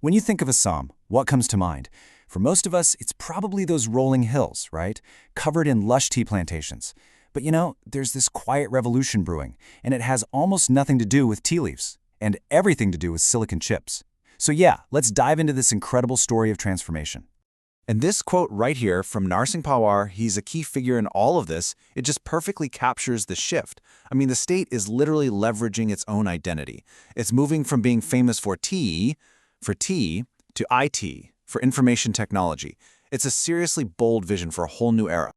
When you think of Assam, what comes to mind? For most of us, it's probably those rolling hills, right? Covered in lush tea plantations. But there's this quiet revolution brewing, and it has almost nothing to do with tea leaves, and everything to do with silicon chips. So yeah, let's dive into this incredible story of transformation. And this quote right here from Narsingh Pawar, he's a key figure in all of this. It just perfectly captures the shift. I mean, the state is literally leveraging its own identity. It's moving from being famous for T, to IT, for information technology. It's a seriously bold vision for a whole new era.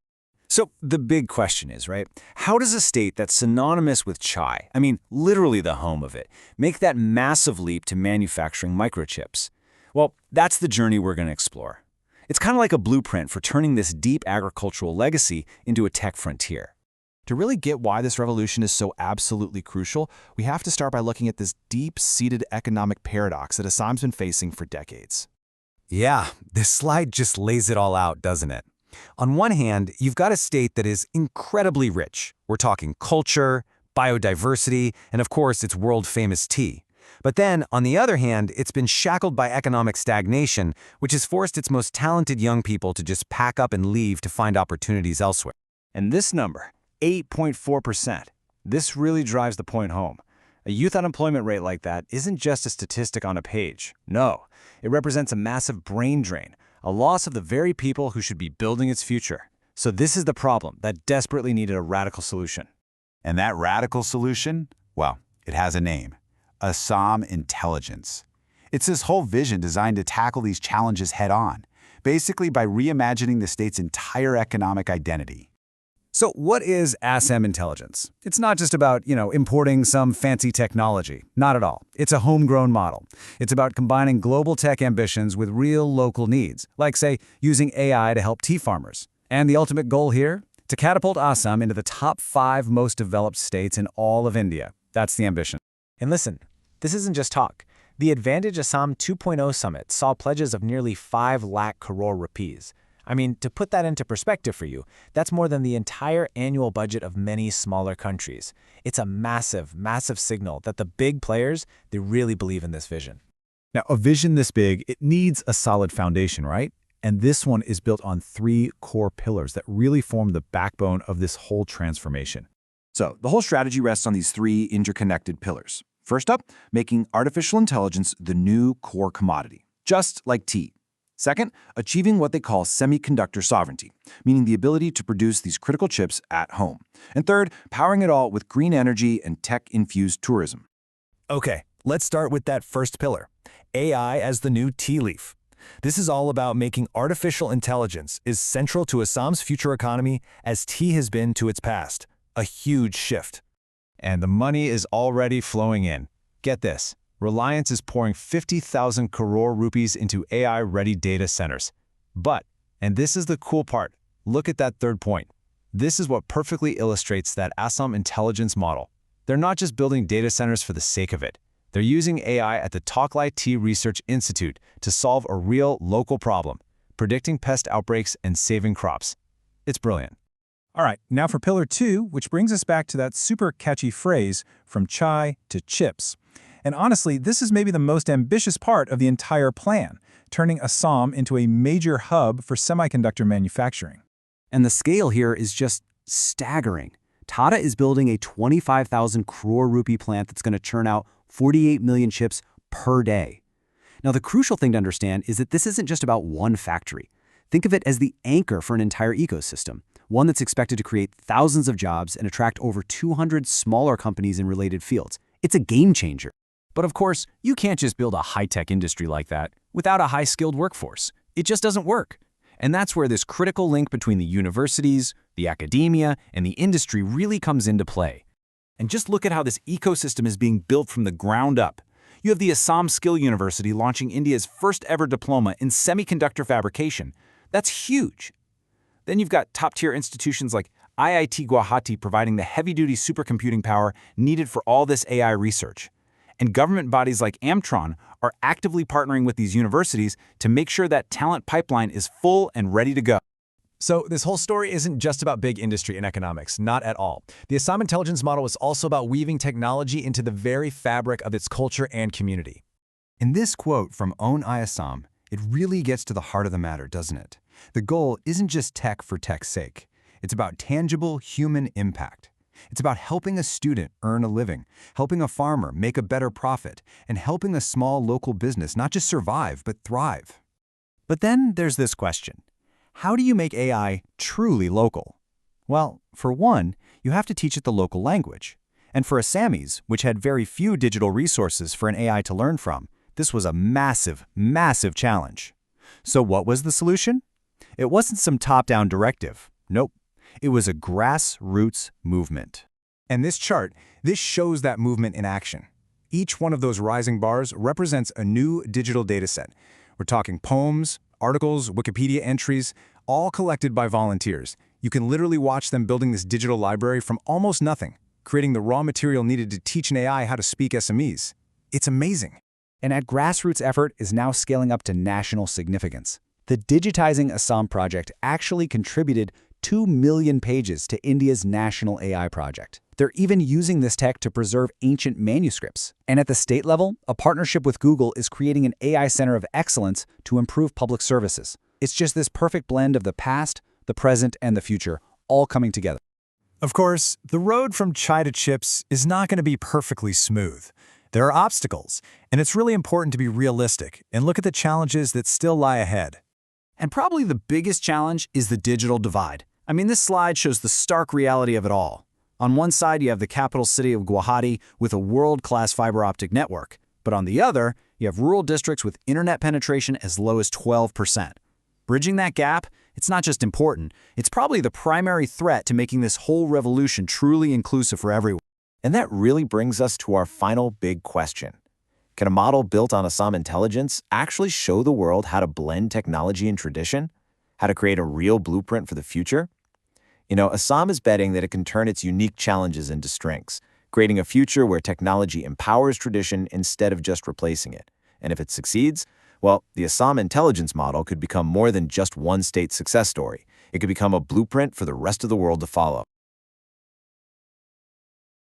So the big question is, right, how does a state that's synonymous with chai, I mean, literally the home of it, make that massive leap to manufacturing microchips? Well, that's the journey we're going to explore. It's kind of like a blueprint for turning this deep agricultural legacy into a tech frontier. To really get why this revolution is so absolutely crucial, we have to start by looking at this deep-seated economic paradox that Assam's been facing for decades. Yeah, this slide just lays it all out, doesn't it? On one hand, you've got a state that is incredibly rich. We're talking culture, biodiversity, and of course, its world-famous tea. But then, on the other hand, it's been shackled by economic stagnation, which has forced its most talented young people to just pack up and leave to find opportunities elsewhere. And this number, 8.4%, this really drives the point home. A youth unemployment rate like that isn't just a statistic on a page. No, it represents a massive brain drain, a loss of the very people who should be building its future. So this is the problem that desperately needed a radical solution. And that radical solution? Well, it has a name. Assam Intelligence. It's this whole vision designed to tackle these challenges head-on, basically by reimagining the state's entire economic identity. So what is Assam Intelligence? It's not just about, importing some fancy technology. Not at all. It's a homegrown model. It's about combining global tech ambitions with real local needs, like, say, using AI to help tea farmers. And the ultimate goal here? To catapult Assam into the top 5 most developed states in all of India. That's the ambition. And listen, this isn't just talk. The Advantage Assam 2.0 summit saw pledges of nearly 5 lakh crore rupees. I mean, to put that into perspective for you, that's more than the entire annual budget of many smaller countries. It's a massive, massive signal that the big players, they really believe in this vision. Now, a vision this big, it needs a solid foundation, right? And this one is built on 3 core pillars that really form the backbone of this whole transformation. So, the whole strategy rests on these 3 interconnected pillars. First up, making artificial intelligence the new core commodity, just like tea. Second, achieving what they call semiconductor sovereignty, meaning the ability to produce these critical chips at home. And third, powering it all with green energy and tech-infused tourism. Okay, let's start with that first pillar, AI as the new tea leaf. This is all about making artificial intelligence is central to Assam's future economy as tea has been to its past. A huge shift. And the money is already flowing in. Get this. Reliance is pouring 50,000 crore rupees into AI-ready data centers. But, and this is the cool part, look at that third point. This is what perfectly illustrates that Assam Intelligence model. They're not just building data centers for the sake of it. They're using AI at the Talklai Tea Research Institute to solve a real local problem, predicting pest outbreaks and saving crops. It's brilliant. All right, now for Pillar 2, which brings us back to that super catchy phrase, from chai to chips. And honestly, this is maybe the most ambitious part of the entire plan, turning Assam into a major hub for semiconductor manufacturing. And the scale here is just staggering. Tata is building a 25,000 crore rupee plant that's going to churn out 48 million chips per day. Now, the crucial thing to understand is that this isn't just about one factory. Think of it as the anchor for an entire ecosystem, one that's expected to create thousands of jobs and attract over 200 smaller companies in related fields. It's a game changer. But of course, you can't just build a high-tech industry like that without a high-skilled workforce. It just doesn't work. And that's where this critical link between the universities, the academia, and the industry really comes into play. And just look at how this ecosystem is being built from the ground up. You have the Assam Skill University launching India's first ever diploma in semiconductor fabrication. That's huge. Then you've got top-tier institutions like IIT Guwahati providing the heavy-duty supercomputing power needed for all this AI research. And government bodies like Amtron are actively partnering with these universities to make sure that talent pipeline is full and ready to go. So this whole story isn't just about big industry and economics, not at all. The Assam Intelligence model is also about weaving technology into the very fabric of its culture and community. In this quote from Own Assam, it really gets to the heart of the matter, doesn't it? The goal isn't just tech for tech's sake. It's about tangible human impact. It's about helping a student earn a living, helping a farmer make a better profit, and helping a small local business not just survive, but thrive. But then there's this question. How do you make AI truly local? Well, for one, you have to teach it the local language. And for Assamese, which had very few digital resources for an AI to learn from, this was a massive, massive challenge. So what was the solution? It wasn't some top-down directive. Nope. It was a grassroots movement. And this chart, this shows that movement in action. Each one of those rising bars represents a new digital dataset. We're talking poems, articles, Wikipedia entries, all collected by volunteers. You can literally watch them building this digital library from almost nothing, creating the raw material needed to teach an AI how to speak Assamese. It's amazing. And that grassroots effort is now scaling up to national significance. The Digitizing Assam project actually contributed 2 million pages to India's national AI project. They're even using this tech to preserve ancient manuscripts. And at the state level, a partnership with Google is creating an AI center of excellence to improve public services. It's just this perfect blend of the past, the present, and the future, all coming together. Of course, the road from chai to chips is not going to be perfectly smooth. There are obstacles, and it's really important to be realistic and look at the challenges that still lie ahead. And probably the biggest challenge is the digital divide. I mean, this slide shows the stark reality of it all. On one side, you have the capital city of Guwahati with a world-class fiber optic network. But on the other, you have rural districts with internet penetration as low as 12%. Bridging that gap, it's not just important, it's probably the primary threat to making this whole revolution truly inclusive for everyone. And that really brings us to our final big question. Can a model built on Assam intelligence actually show the world how to blend technology and tradition? How to create a real blueprint for the future? You know, Assam is betting that it can turn its unique challenges into strengths, creating a future where technology empowers tradition instead of just replacing it. And if it succeeds, well, the Assam intelligence model could become more than just one state success story. It could become a blueprint for the rest of the world to follow.